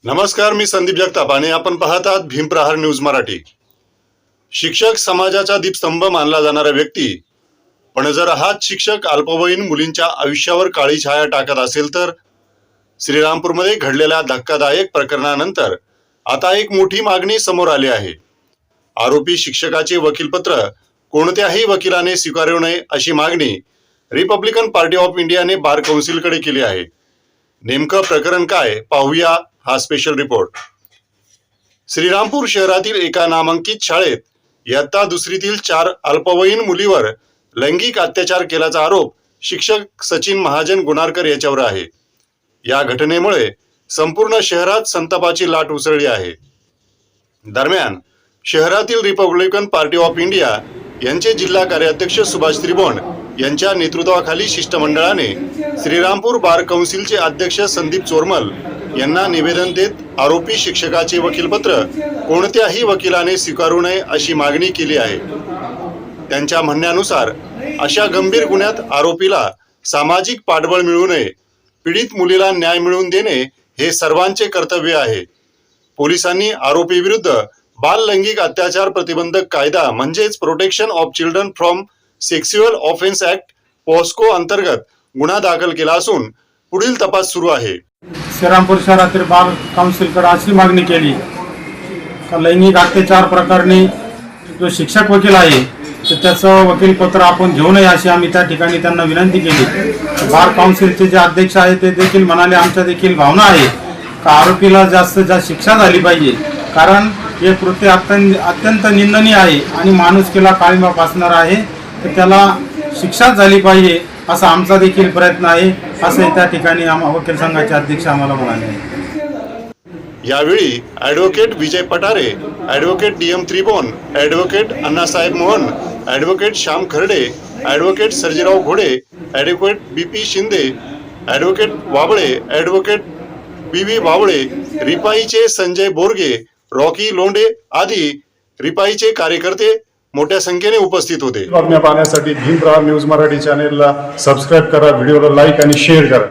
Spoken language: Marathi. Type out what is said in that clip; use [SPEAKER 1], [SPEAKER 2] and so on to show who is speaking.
[SPEAKER 1] नमस्कार, मी संदीप जगताप आणि आपण पाहत आहात भीमप्रहार न्यूज मराठी। शिक्षक समाजाचा दीपस्तंभ मानला जाणारा व्यक्ती, पण जर हाच शिक्षक अल्पवयीन मुलींच्या आयुष्यावर काळी छाया टाकत असेल तर श्रीरामपूरमध्ये घडलेल्या धक्कादायक प्रकरणानंतर आता एक मोठी मागणी समोर आली आहे। आरोपी शिक्षकाचे वकीलपत्र कोणत्याही वकिलाने स्वीकारू नये अशी मागणी रिपब्लिकन पार्टी ऑफ इंडियाने बार काउन्सिलकडे केली आहे। नेमकं प्रकरण काय पाहूया हा स्पेशल रिपोर्ट। श्रीरामपूर शहरातील एका नामांकित शाळेत इयत्ता दुसरीतील 4 अल्पवयीन मुलीवर लैंगिक अत्याचार केल्याचा आरोप शिक्षक सचिन महाजन गुणारकर याच्यावर आहे। या घटनेमुळे संपूर्ण शहरात संतापाची लाट उसळली आहे। दरम्यान शहरातील रिपब्लिकन पार्टी ऑफ इंडिया यांचे जिल्हा कार्याध्यक्ष सुभाष त्रिभुवन यांच्या नेतृत्वाखाली शिष्टमंडळाने श्रीरामपूर बार काउन्सिलचे अध्यक्ष संदीप चोरमल यांना निवेदन देत आरोपी शिक्षकाचे वकीलपत्र कोणत्याही वकिलाने स्वीकारू नये अशी मागणी केली आहे। त्यांच्या म्हणण्यानुसार अशा गंभीर गुन्ह्यात आरोपीला सामाजिक पाठबळ मिळू नये, पीडित मुलीला न्याय मिळवून देणे हे सर्वांचे कर्तव्य आहे। पोलिसांनी आरोपी विरुद्ध बाल लैंगिक अत्याचार प्रतिबंधक कायदा म्हणजेच protection of children from sexual offence act POCSO अंतर्गत गुन्हा दाखल केला असून पुढील तपास सुरू आहे।
[SPEAKER 2] श्रीरामपूर शहरातील बार काउन्सिलकडे अशी मागणी केली का लैंगिक अत्याचार प्रकरणी जो शिक्षक वकील आहे तर त्याचं वकीलपत्र आपण घेऊ नये अशी आम्ही त्या ठिकाणी त्यांना विनंती केली। बार काउन्सिलचे जे अध्यक्ष आहे ते देखील म्हणाले आमच्या देखील भावना आहे का आरोपीला जास्त जास्त शिक्षा झाली पाहिजे, कारण हे कृत्य अत्यंत निंदनीय आहे आणि माणुसकीला काळिमा फासणार आहे, तर त्याला शिक्षा झाली पाहिजे असा आमचा देखील प्रयत्न आहे, असे त्या ठिकाणी वकील संघाचे अध्यक्ष आम्हाला म्हणाले।
[SPEAKER 1] यावेळी advocate Vijay Patare, advocate DM Tribhuvan, advocate Annasaheb Mohan, advocate Shyam Kharde, advocate Sarjerao Ghode, advocate BP Shinde, advocate Wabale, advocate BV Wabale, रिपाईचे संजय बोरगे, रॉकी लोंढे आदी रिपाईचे कार्यकर्ते मोठ्या संख्येने उपस्थित होते।
[SPEAKER 3] बातम्या पाहण्यासाठी भीमप्रहार न्यूज मराठी चॅनेलला सबस्क्राइब करा, व्हिडिओला लाईक आणि शेअर करा।